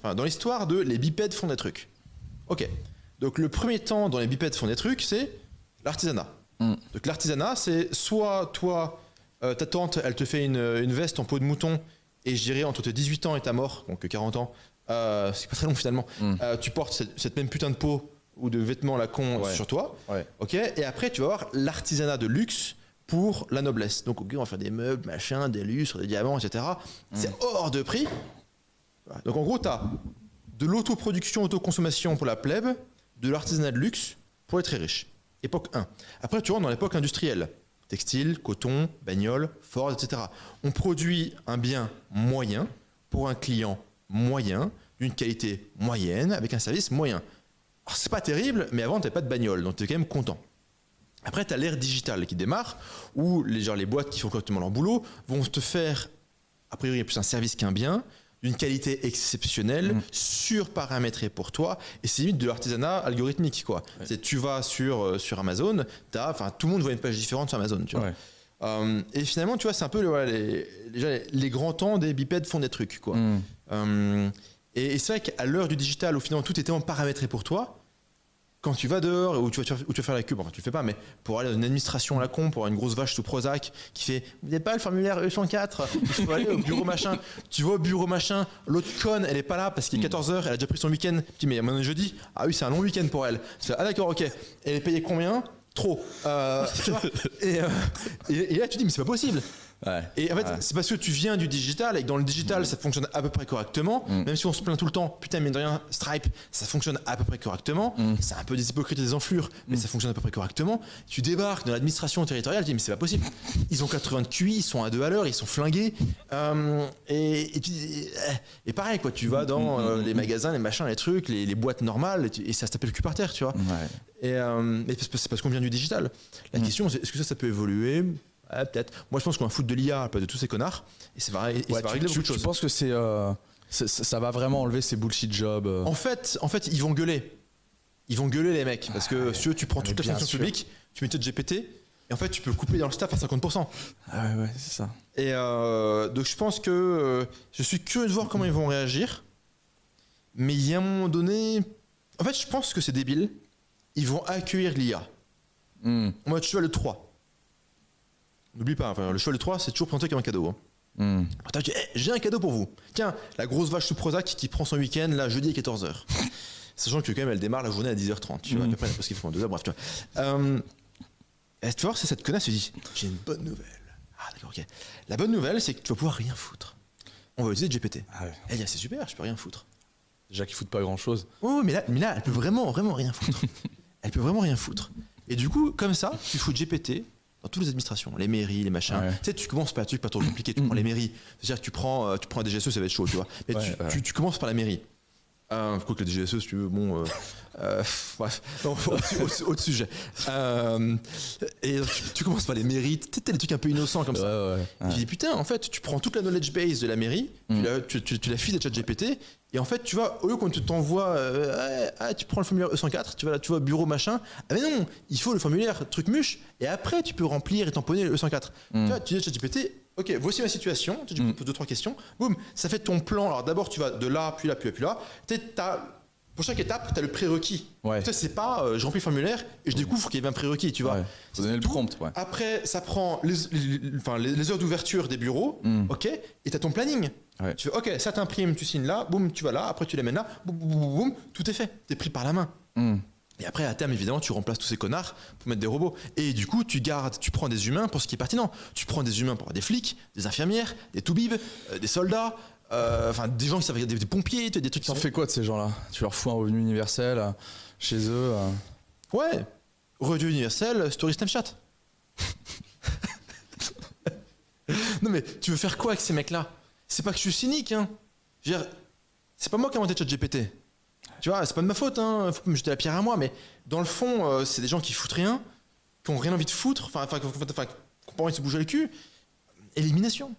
enfin, dans l'histoire de les bipèdes font des trucs. Ok. Donc le premier temps dont les bipèdes font des trucs, c'est l'artisanat. Donc l'artisanat, c'est soit toi, ta tante, elle te fait une veste en peau de mouton, et je dirais entre tes 18 ans et ta mort, donc 40 ans, c'est pas très long finalement, tu portes cette même putain de peau ou de vêtements à la con sur toi. Ouais. Ok. Et après, tu vas avoir l'artisanat de luxe pour la noblesse. Donc, ok, on va faire des meubles, machin, des lustres, des diamants, etc. C'est hors de prix. Donc, en gros, tu as de l'autoproduction, autoconsommation pour la plèbe, de l'artisanat de luxe pour les très riches. Époque 1. Après, tu rentres dans l'époque industrielle. Textile, coton, bagnole, Ford, etc. On produit un bien moyen pour un client moyen, d'une qualité moyenne, avec un service moyen. Alors, c'est pas terrible, mais avant, tu n'avais pas de bagnole, donc tu es quand même content. Après, tu as l'ère digitale qui démarre, où les boîtes qui font correctement leur boulot vont te faire, a priori, plus un service qu'un bien, d'une qualité exceptionnelle, surparamétrée pour toi, et c'est limite de l'artisanat algorithmique, quoi. Ouais. C'est, tu vas sur Amazon, tout le monde voit une page différente sur Amazon, tu vois. Ouais. Et finalement, tu vois, c'est un peu les grands temps des bipèdes font des trucs, quoi. Et c'est vrai qu'à l'heure du digital, où finalement tout est tellement paramétré pour toi, quand tu vas dehors, où tu vas faire la queue, enfin tu le fais pas, mais pour aller dans une administration à la con, pour avoir une grosse vache sous Prozac qui fait « Vous n'avez pas le formulaire E104, il faut aller au bureau machin ». Tu vas au bureau machin, l'autre conne, elle est pas là parce qu'il est 14h, elle a déjà pris son week-end. Tu dis « Mais maintenant jeudi, ah oui, c'est un long week-end pour elle ». Tu fais « Ah d'accord, ok. Elle est payée combien ? Trop. » Tu vois, et là tu dis « Mais c'est pas possible ». Ouais, et en fait, c'est parce que tu viens du digital et que dans le digital, ça fonctionne à peu près correctement. Même si on se plaint tout le temps, putain, mine de rien, Stripe, ça fonctionne à peu près correctement. C'est un peu des hypocrites et des enflures, mais ça fonctionne à peu près correctement. Tu débarques dans l'administration territoriale, tu dis, mais c'est pas possible. Ils ont 80 de QI, ils sont à 2 à l'heure, ils sont flingués. Et pareil, quoi, tu vas dans les magasins, les machins, les trucs, les boîtes normales, et ça se tape le cul par terre, tu vois. Ouais. Et c'est parce qu'on vient du digital. La question, c'est est-ce que ça peut évoluer ? Ouais, peut-être. Moi, je pense qu'on va foutre de l'IA à la place de tous ces connards et ça va régler beaucoup de choses. Tu penses que ça va vraiment enlever ces bullshit jobs En fait, ils vont gueuler. Ils vont gueuler, les mecs. Parce que si tu prends toute la fonction publique, tu mets GPT et en fait, tu peux couper dans le staff à 50%. Ah ouais, c'est ça. Et donc, je pense que je suis curieux de voir comment ils vont réagir. Mais il y a un moment donné. En fait, je pense que c'est débile. Ils vont accueillir l'IA. Moi, tu vois le 3. N'oublie pas, enfin, le cheval de 3, c'est toujours présenté comme un cadeau. Attends, tu dis, hey, j'ai un cadeau pour vous. Tiens, la grosse vache sous Prozac qui prend son week-end, là, jeudi à 14h. Sachant que quand même, elle démarre la journée à 10h30. Tu vois, à peu près, parce qu'ils font 2 heures, bref, tu vois. Tu vois, c'est cette connasse, tu dis, j'ai une bonne nouvelle. Ah, d'accord, ok. La bonne nouvelle, c'est que tu vas pouvoir rien foutre. On va utiliser GPT. Ah ouais. Elle dit, c'est super, je peux rien foutre. Déjà qu'ils foutent pas grand-chose. Oh, mais là, elle peut vraiment rien foutre. Elle peut vraiment rien foutre. Et du coup, comme ça, tu fous GPT dans toutes les administrations, les mairies, les machins. Ouais. Tu sais, tu commences par un truc pas trop compliqué, tu prends les mairies. C'est-à-dire que tu prends un DGSE, ça va être chaud, tu vois. Mais tu commences par la mairie. Quoi que la DGSE, si tu veux, bon... bref, autre sujet. Et tu commences par les mairies, tu sais, les trucs un peu innocents comme ça. Et tu dis, putain, en fait, tu prends toute la knowledge base de la mairie, tu la files à ChatGPT, et en fait, tu vois, au lieu qu'on t'envoie, tu prends le formulaire E104, tu vas au bureau machin, ah mais non, il faut le formulaire truc muche, et après, tu peux remplir et tamponner le E104. Tu vois, tu dis à ChatGPT, ok, voici ma situation, tu poses 2-3 questions, boum, ça fait ton plan. Alors d'abord, tu vas de là, puis là, puis là, puis là. Pour chaque étape, tu as le prérequis. Ouais. Tu sais, c'est pas je remplis le formulaire et je découvre qu'il y avait un prérequis, tu vois. Faut donner le prompt. Ouais. Après, ça prend les heures d'ouverture des bureaux, ok, et tu as ton planning. Ouais. Tu fais, ok, ça t'imprime, tu signes là, boum, tu vas là, après tu l'amènes là, boum, boum, boum, boum, tout est fait. Tu es pris par la main. Et après, à terme, évidemment, tu remplaces tous ces connards pour mettre des robots. Et du coup, tu prends des humains pour ce qui est pertinent. Tu prends des humains pour des flics, des infirmières, des toubibs, des soldats, des gens qui savent, des pompiers, des trucs. T'en fais quoi de ces gens-là ? Tu leur fous un revenu universel chez eux Ouais, revenu universel, story Snapchat. Non mais, tu veux faire quoi avec ces mecs-là ? C'est pas que je suis cynique, hein. Je veux dire, c'est pas moi qui ai inventé ChatGPT. Tu vois, c'est pas de ma faute, hein. Faut pas me jeter la pierre à moi, mais dans le fond, c'est des gens qui foutent qui ont rien envie de foutre, qui ont pas envie de se bouger le cul. Élimination.